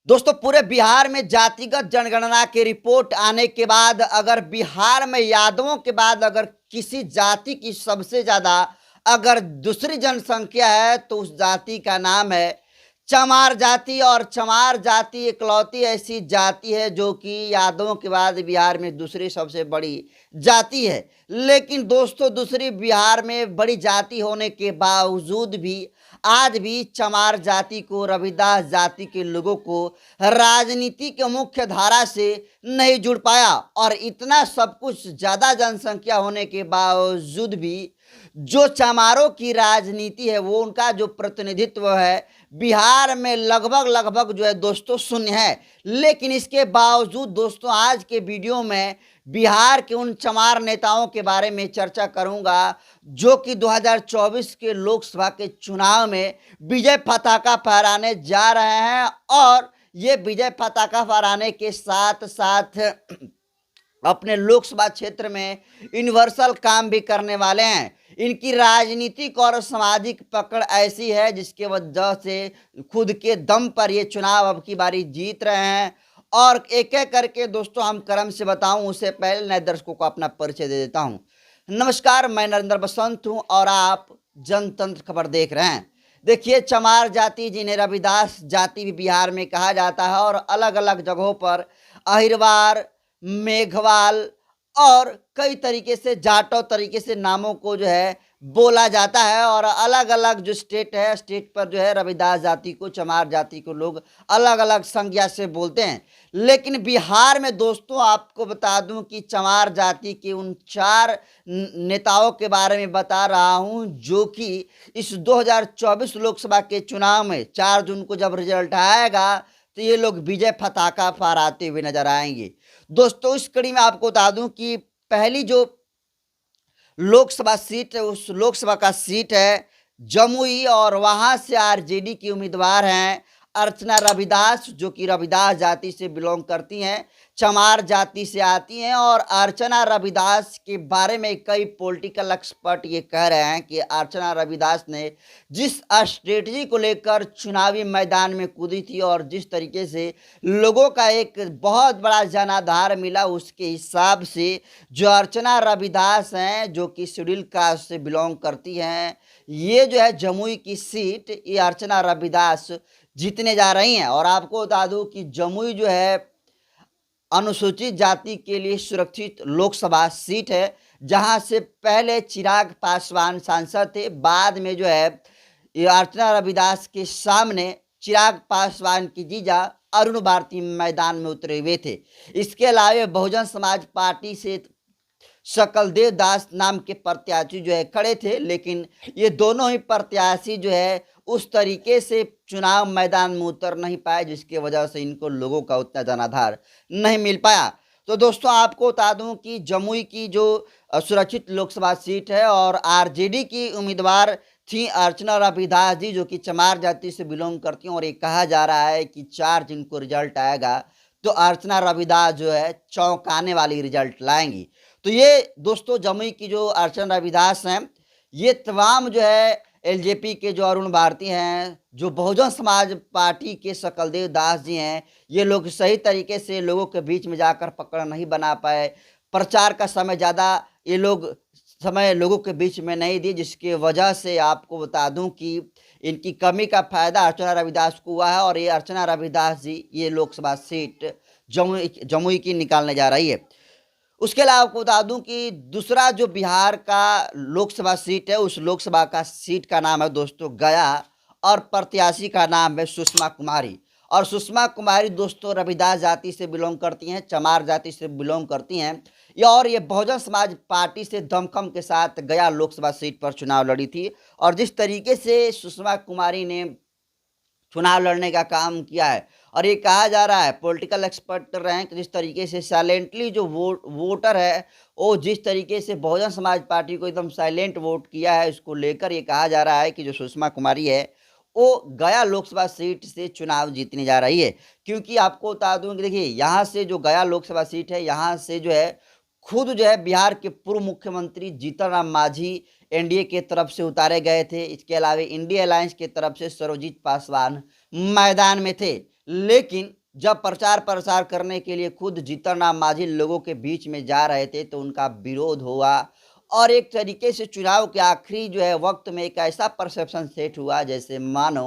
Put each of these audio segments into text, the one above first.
दोस्तों पूरे बिहार में जातिगत जनगणना की रिपोर्ट आने के बाद अगर बिहार में यादवों के बाद अगर किसी जाति की सबसे ज्यादा अगर दूसरी जनसंख्या है तो उस जाति का नाम है चमार जाति। और चमार जाति इकलौती ऐसी जाति है जो कि यादवों के बाद बिहार में दूसरी सबसे बड़ी जाति है। लेकिन दोस्तों दूसरी बिहार में बड़ी जाति होने के बावजूद भी आज भी चमार जाति को रविदास जाति के लोगों को राजनीति के मुख्य धारा से नहीं जुड़ पाया। और इतना सब कुछ ज्यादा जनसंख्या होने के बावजूद भी जो चमारों की राजनीति है वो उनका जो प्रतिनिधित्व है बिहार में लगभग लगभग जो है दोस्तों शून्य है। लेकिन इसके बावजूद दोस्तों आज के वीडियो में बिहार के उन चमार नेताओं के बारे में चर्चा करूंगा जो कि 2024 के लोकसभा के चुनाव में विजय पताका फहराने जा रहे हैं। और ये विजय पताका फहराने के साथ साथ अपने लोकसभा क्षेत्र में यूनिवर्सल काम भी करने वाले हैं। इनकी राजनीतिक और सामाजिक पकड़ ऐसी है जिसके वजह से खुद के दम पर ये चुनाव अब की बारी जीत रहे हैं। और एक एक करके दोस्तों हम क्रम से बताऊं उससे पहले नए दर्शकों को अपना परिचय दे देता हूं। नमस्कार, मैं नरेंद्र बसंत हूं और आप जनतंत्र खबर देख रहे हैं। देखिए चमार जाति जिन्हें रविदास जाति भी बिहार में कहा जाता है और अलग अलग जगहों पर अहिरवार, मेघवाल और कई तरीके से जाटो तरीके से नामों को जो है बोला जाता है। और अलग अलग जो स्टेट है स्टेट पर जो है रविदास जाति को चमार जाति को लोग अलग अलग संज्ञा से बोलते हैं। लेकिन बिहार में दोस्तों आपको बता दूं कि चमार जाति के उन 4 नेताओं के बारे में बता रहा हूं जो कि इस 2024 लोकसभा के चुनाव में 4 जून को जब रिजल्ट आएगा तो ये लोग विजय पताका फहराते हुए नजर आएंगे। दोस्तों इस कड़ी में आपको बता दूं कि पहली जो लोकसभा सीट है उस लोकसभा का सीट है जमुई और वहां से आरजेडी की उम्मीदवार हैं अर्चना रविदास जो कि रविदास जाति से बिलोंग करती हैं, चमार जाति से आती हैं। और अर्चना रविदास के बारे में कई पॉलिटिकल एक्सपर्ट ये कह रहे हैं कि अर्चना रविदास ने जिस स्ट्रेटजी को लेकर चुनावी मैदान में कूदी थी और जिस तरीके से लोगों का एक बहुत बड़ा जनाधार मिला उसके हिसाब से जो अर्चना रविदास हैं जो कि शेड्यूल कास्ट से बिलोंग करती हैं, ये जो है जमुई की सीट ये अर्चना रविदास जीतने जा रही हैं। और आपको बता दूं कि जमुई जो है अनुसूचित जाति के लिए सुरक्षित लोकसभा सीट है जहां से पहले चिराग पासवान सांसद थे, बाद में जो है ये अर्चना रविदास के सामने चिराग पासवान की जीजा अरुण भारती मैदान में उतरे हुए थे। इसके अलावा बहुजन समाज पार्टी से शकलदेव दास नाम के प्रत्याशी जो है खड़े थे, लेकिन ये दोनों ही प्रत्याशी जो है उस तरीके से चुनाव मैदान में उतर नहीं पाए जिसकी वजह से इनको लोगों का उतना जनाधार नहीं मिल पाया। तो दोस्तों आपको बता दूं कि जमुई की जो सुरक्षित लोकसभा सीट है और आरजेडी की उम्मीदवार थी अर्चना रविदास जी जो कि चमार जाति से बिलोंग करती हैं। और ये कहा जा रहा है कि 4 जून को रिजल्ट आएगा तो अर्चना रविदास जो है चौंकाने वाली रिजल्ट लाएंगी। तो ये दोस्तों जमुई की जो अर्चना रविदास हैं ये तमाम जो है एलजेपी के जो अरुण भारती हैं, जो बहुजन समाज पार्टी के शकलदेव दास जी हैं, ये लोग सही तरीके से लोगों के बीच में जाकर पकड़ नहीं बना पाए। प्रचार का समय ज़्यादा ये लोग समय लोगों के बीच में नहीं दिए जिसकी वजह से आपको बता दूं कि इनकी कमी का फायदा अर्चना रविदास को हुआ है। और ये अर्चना रविदास जी ये लोकसभा सीट जमुई की निकालने जा रही है। उसके अलावा आपको बता दूं कि दूसरा जो बिहार का लोकसभा सीट है उस लोकसभा का सीट का नाम है दोस्तों गया और प्रत्याशी का नाम है सुषमा कुमारी। और सुषमा कुमारी दोस्तों रविदास जाति से बिलोंग करती हैं, चमार जाति से बिलोंग करती हैं और ये बहुजन समाज पार्टी से दमखम के साथ गया लोकसभा सीट पर चुनाव लड़ी थी। और जिस तरीके से सुषमा कुमारी ने चुनाव लड़ने का काम किया है और ये कहा जा रहा है पॉलिटिकल एक्सपर्ट रहे हैं कि जिस तरीके से साइलेंटली जो वोटर है वो जिस तरीके से बहुजन समाज पार्टी को एकदम साइलेंट वोट किया है इसको लेकर ये कहा जा रहा है कि जो सुषमा कुमारी है वो गया लोकसभा सीट से चुनाव जीतने जा रही है। क्योंकि आपको बता दूं कि देखिए यहाँ से जो गया लोकसभा सीट है यहाँ से जो है खुद जो है बिहार के पूर्व मुख्यमंत्री जीतन राम मांझी एनडीए के तरफ से उतारे गए थे। इसके अलावा इंडिया अलायंस के तरफ से सर्वजीत पासवान मैदान में थे। लेकिन जब प्रचार प्रसार करने के लिए खुद जीतन राम मांझी लोगों के बीच में जा रहे थे तो उनका विरोध हुआ और एक तरीके से चुनाव के आखिरी जो है वक्त में एक ऐसा परसेप्शन सेट हुआ जैसे मानो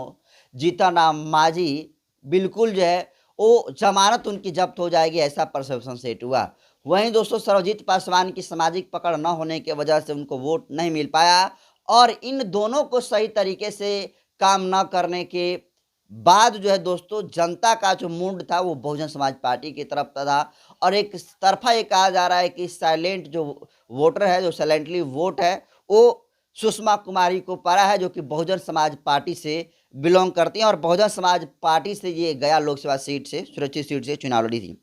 जीतन राम मांझी बिल्कुल जो है वो जमानत उनकी जब्त हो जाएगी, ऐसा परसेप्शन सेट हुआ। वहीं दोस्तों सर्वजीत पासवान की सामाजिक पकड़ न होने की वजह से उनको वोट नहीं मिल पाया और इन दोनों को सही तरीके से काम न करने के बाद जो है दोस्तों जनता का जो मूड था वो बहुजन समाज पार्टी की तरफ था और एक तरफा ये कहा जा रहा है कि साइलेंट जो वोटर है, जो साइलेंटली वोट है, वो सुषमा कुमारी को पड़ा है जो कि बहुजन समाज पार्टी से बिलोंग करती हैं और बहुजन समाज पार्टी से ये गया लोकसभा सीट से, सुरक्षित सीट से चुनाव लड़ी थी।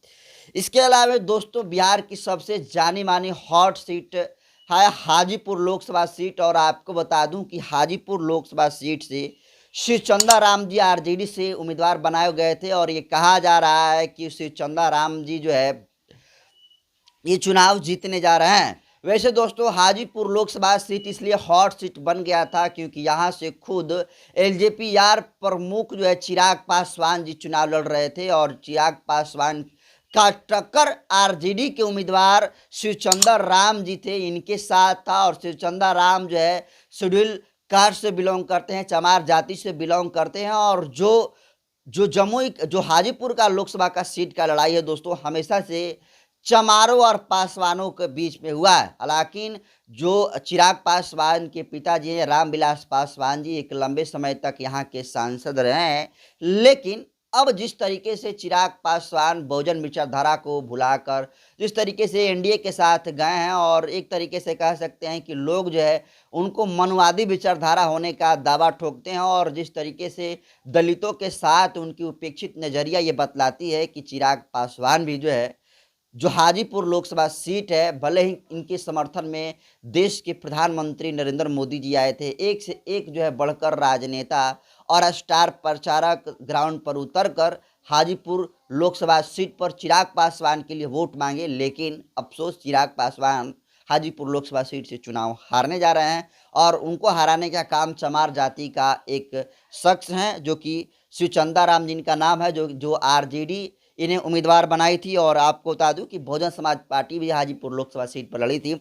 इसके अलावा दोस्तों बिहार की सबसे जानी मानी हॉट सीट है हाजीपुर लोकसभा सीट और आपको बता दूं कि हाजीपुर लोकसभा सीट से श्री चंदा राम जी आरजेडी से उम्मीदवार बनाए गए थे और ये कहा जा रहा है कि श्री चंदा राम जी जो है ये चुनाव जीतने जा रहे हैं। वैसे दोस्तों हाजीपुर लोकसभा सीट इसलिए हॉट सीट बन गया था क्योंकि यहाँ से खुद एलजेपी यार प्रमुख जो है चिराग पासवान जी चुनाव लड़ रहे थे और चिराग पासवान का टक्कर आरजेडी के उम्मीदवार शिवचंद्र राम जी थे, इनके साथ था और शिवचंद्र राम जो है शेड्यूल कास्ट से बिलोंग करते हैं, चमार जाति से बिलोंग करते हैं और जो हाजीपुर का लोकसभा का सीट का लड़ाई है दोस्तों हमेशा से चमारों और पासवानों के बीच में हुआ है। हालांकि जो चिराग पासवान के पिताजी हैं रामविलास पासवान जी एक लंबे समय तक यहाँ के सांसद रहे हैं, लेकिन अब जिस तरीके से चिराग पासवान बहुजन विचारधारा को भुलाकर जिस तरीके से एनडीए के साथ गए हैं और एक तरीके से कह सकते हैं कि लोग जो है उनको मनवादी विचारधारा होने का दावा ठोकते हैं और जिस तरीके से दलितों के साथ उनकी उपेक्षित नज़रिया ये बतलाती है कि चिराग पासवान भी जो है जो हाजीपुर लोकसभा सीट है भले ही इनके समर्थन में देश के प्रधानमंत्री नरेंद्र मोदी जी आए थे, एक से एक जो है बढ़कर राजनेता और स्टार प्रचारक ग्राउंड पर उतरकर हाजीपुर लोकसभा सीट पर चिराग पासवान के लिए वोट मांगे, लेकिन अफसोस चिराग पासवान हाजीपुर लोकसभा सीट से चुनाव हारने जा रहे हैं और उनको हराने का काम चमार जाति का एक शख्स हैं जो कि शिवचंदा राम जिनका नाम है, जो आरजेडी इन्हें उम्मीदवार बनाई थी। और आपको बता दूं कि बहुजन समाज पार्टी भी हाजीपुर लोकसभा सीट पर लड़ी थी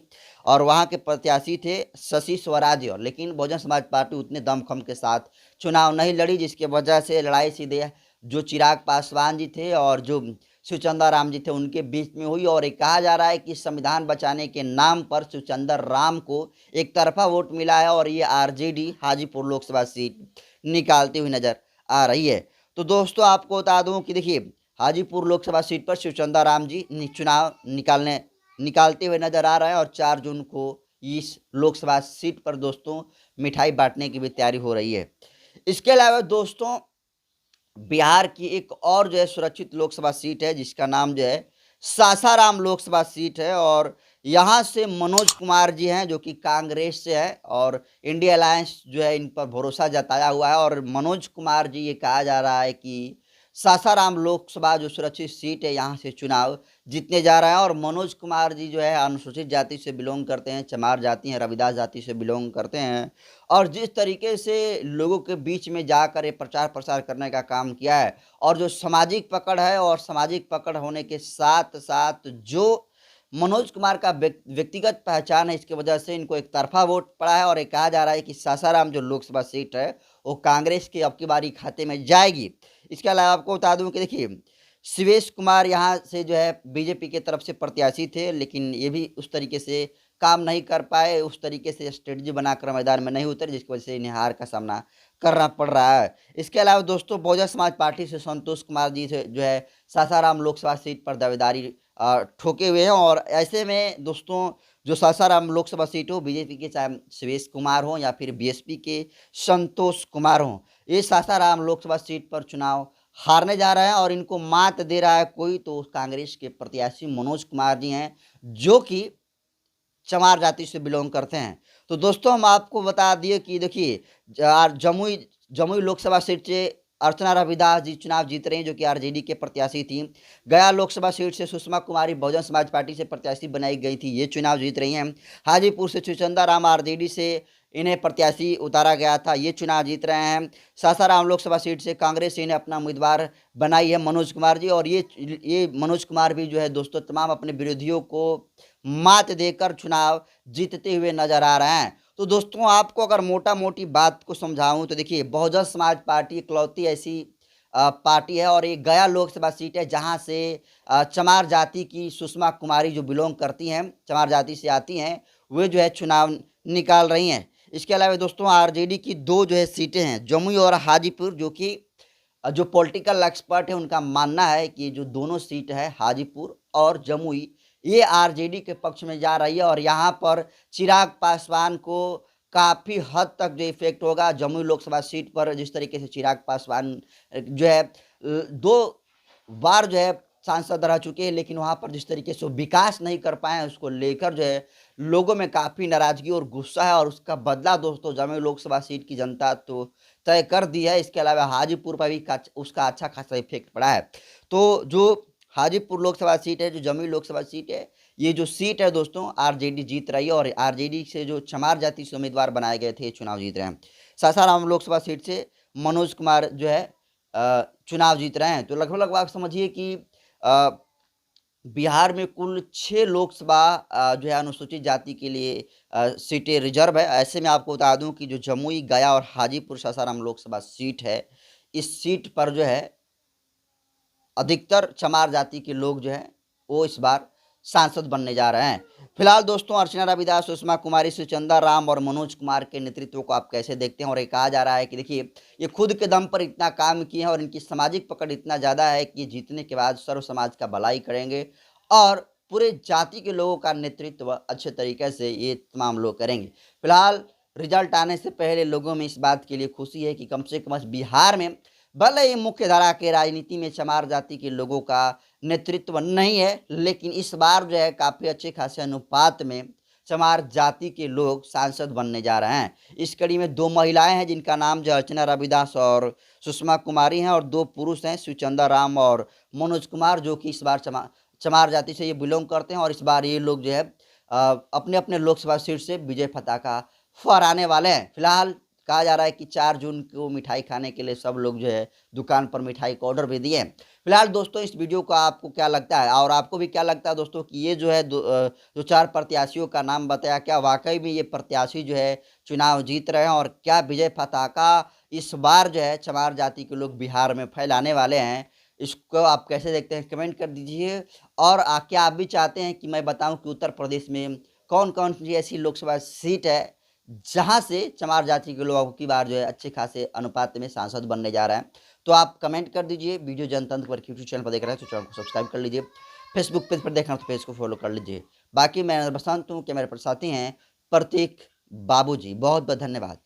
और वहां के प्रत्याशी थे शशि स्वराज, लेकिन बहुजन समाज पार्टी उतने दमखम के साथ चुनाव नहीं लड़ी, जिसकी वजह से लड़ाई सीधे जो चिराग पासवान जी थे और जो शिवचंदा राम जी थे उनके बीच में हुई। और ये कहा जा रहा है कि संविधान बचाने के नाम पर शिवचंदा राम को एक तरफा वोट मिला है और ये आरजेडी हाजीपुर लोकसभा सीट निकालती हुई नजर आ रही है। तो दोस्तों आपको बता दूं कि देखिए हाजीपुर लोकसभा सीट पर शिवचंदा राम जी चुनाव निकालते हुए नजर आ रहे हैं और 4 जून को इस लोकसभा सीट पर दोस्तों मिठाई बांटने की भी तैयारी हो रही है। इसके अलावा दोस्तों बिहार की एक और जो है सुरक्षित लोकसभा सीट है जिसका नाम जो है सासाराम लोकसभा सीट है और यहाँ से मनोज कुमार जी हैं जो कि कांग्रेस से है और इंडिया अलायंस जो है इन पर भरोसा जताया हुआ है और मनोज कुमार जी ये कहा जा रहा है कि सासाराम लोकसभा जो सुरक्षित सीट है यहाँ से चुनाव जीतने जा रहा है और मनोज कुमार जी जो है अनुसूचित जाति से बिलोंग करते हैं, चमार जाति हैं, रविदास जाति से बिलोंग करते हैं और जिस तरीके से लोगों के बीच में जाकर ये प्रचार प्रसार करने का काम किया है और जो सामाजिक पकड़ है और सामाजिक पकड़ होने के साथ साथ जो मनोज कुमार का व्यक्तिगत पहचान है इसकी वजह से इनको एक तरफा वोट पड़ा है और ये कहा जा रहा है कि सासाराम जो लोकसभा सीट है वो कांग्रेस की अब की बारी खाते में जाएगी। इसके अलावा आपको बता दूं कि देखिए शिवेश कुमार यहाँ से जो है बीजेपी की तरफ से प्रत्याशी थे, लेकिन ये भी उस तरीके से काम नहीं कर पाए, उस तरीके से स्ट्रेटजी बनाकर मैदान में नहीं उतरे जिसकी वजह से इन्हें हार का सामना करना पड़ रहा है। इसके अलावा दोस्तों बहुजन समाज पार्टी से संतोष कुमार जी से जो है सासाराम लोकसभा सीट पर दावेदारी ठोके हुए हैं और ऐसे में दोस्तों जो सासाराम लोकसभा सीट हो बीजेपी के चाहे शिवेश कुमार हो या फिर बीएसपी के संतोष कुमार हो, ये सासाराम लोकसभा सीट पर चुनाव हारने जा रहे हैं और इनको मात दे रहा है कोई तो कांग्रेस के प्रत्याशी मनोज कुमार जी हैं जो कि चमार जाति से बिलोंग करते हैं। तो दोस्तों हम आपको बता दिए कि देखिए जमुई लोकसभा सीट से अर्चना रविदास जी चुनाव जीत रही हैं जो कि आरजेडी के प्रत्याशी थी। गया लोकसभा सीट से सुषमा कुमारी बहुजन समाज पार्टी से प्रत्याशी बनाई गई थी, ये चुनाव जीत रही हैं। हाजीपुर से शिवचंदा राम आरजेडी से इन्हें प्रत्याशी उतारा गया था, ये चुनाव जीत रहे हैं। सासाराम लोकसभा सीट से कांग्रेस इन्हें अपना उम्मीदवार बनाई है मनोज कुमार जी, और ये मनोज कुमार भी जो है दोस्तों तमाम अपने विरोधियों को मात देकर चुनाव जीतते हुए नजर आ रहे हैं। तो दोस्तों आपको अगर मोटा मोटी बात को समझाऊं तो देखिए, बहुजन समाज पार्टी इकलौती ऐसी पार्टी है, और ये गया लोकसभा सीट है जहां से चमार जाति की सुषमा कुमारी जो बिलोंग करती हैं, चमार जाति से आती हैं, वे जो है चुनाव निकाल रही हैं। इसके अलावा दोस्तों आरजेडी की 2 जो है सीटें हैं, जमुई और हाजीपुर, जो कि जो पॉलिटिकल एक्सपर्ट है उनका मानना है कि जो दोनों सीट है हाजीपुर और जमुई, ये आरजेडी के पक्ष में जा रही है, और यहाँ पर चिराग पासवान को काफ़ी हद तक जो इफेक्ट होगा। जमुई लोकसभा सीट पर जिस तरीके से चिराग पासवान जो है 2 बार जो है सांसद रह चुके हैं, लेकिन वहाँ पर जिस तरीके से वो विकास नहीं कर पाए हैं, उसको लेकर जो है लोगों में काफ़ी नाराजगी और गुस्सा है, और उसका बदला दोस्तों जमुई लोकसभा सीट की जनता तो तय कर दी है। इसके अलावा हाजीपुर पर भी उसका अच्छा खासा इफेक्ट पड़ा है। तो जो हाजीपुर लोकसभा सीट है, जो जमुई लोकसभा सीट है, ये जो सीट है दोस्तों आरजेडी जीत रही है, और आरजेडी से जो चमार जाति से उम्मीदवार बनाए गए थे चुनाव जीत रहे हैं। सासाराम लोकसभा सीट से मनोज कुमार जो है चुनाव जीत रहे हैं। तो लगभग आप समझिए कि बिहार में कुल 6 लोकसभा जो है अनुसूचित जाति के लिए सीटें रिजर्व है। ऐसे में आपको बता दूं कि जो जमुई, गया और हाजीपुर सासाराम लोकसभा सीट है, इस सीट पर जो है अधिकतर चमार जाति के लोग जो हैं वो इस बार सांसद बनने जा रहे हैं। फिलहाल दोस्तों अर्चना रविदास, सुषमा कुमारी, सुचंदा राम और मनोज कुमार के नेतृत्व को आप कैसे देखते हैं? और ये कहा जा रहा है कि देखिए, ये खुद के दम पर इतना काम किए हैं और इनकी सामाजिक पकड़ इतना ज़्यादा है कि जीतने के बाद सर्व समाज का भलाई करेंगे, और पूरे जाति के लोगों का नेतृत्व अच्छे तरीके से ये तमाम लोग करेंगे। फिलहाल रिजल्ट आने से पहले लोगों में इस बात के लिए खुशी है कि कम से कम बिहार में भले ही मुख्य धारा के राजनीति में चमार जाति के लोगों का नेतृत्व नहीं है, लेकिन इस बार जो है काफ़ी अच्छे खासे अनुपात में चमार जाति के लोग सांसद बनने जा रहे हैं। इस कड़ी में 2 महिलाएं हैं जिनका नाम जो अर्चना रविदास और सुषमा कुमारी हैं, और 2 पुरुष हैं, सुचंदा राम और मनोज कुमार, जो कि इस बार चमार जाति से ये बिलोंग करते हैं, और इस बार ये लोग जो है अपने अपने लोकसभा सीट से विजय पताका फहराने वाले हैं। फिलहाल कहा जा रहा है कि 4 जून को मिठाई खाने के लिए सब लोग जो है दुकान पर मिठाई का ऑर्डर भी दिए। फिलहाल दोस्तों इस वीडियो को आपको क्या लगता है, और आपको भी क्या लगता है दोस्तों कि ये जो है जो 4 प्रत्याशियों का नाम बताया, क्या वाकई में ये प्रत्याशी जो है चुनाव जीत रहे हैं, और क्या विजय पताका इस बार जो है चमार जाति के लोग बिहार में फैलाने वाले हैं? इसको आप कैसे देखते हैं कमेंट कर दीजिए। और क्या आप भी चाहते हैं कि मैं बताऊं कि उत्तर प्रदेश में कौन कौन सी ऐसी लोकसभा सीट है जहां से चमार जाति के लोगों की बार जो है अच्छे खासे अनुपात में सांसद बनने जा रहे हैं? तो आप कमेंट कर दीजिए। वीडियो जनतंत्र पर यूट्यूब चैनल पर देख रहे हैं तो चैनल को सब्सक्राइब कर लीजिए। फेसबुक पेज पर देख रहे हैं तो पेज को फॉलो कर लीजिए। बाकी मैं बसंत हूँ कि मेरे साथी हैं प्रतीक बाबूजी। बहुत बहुत धन्यवाद।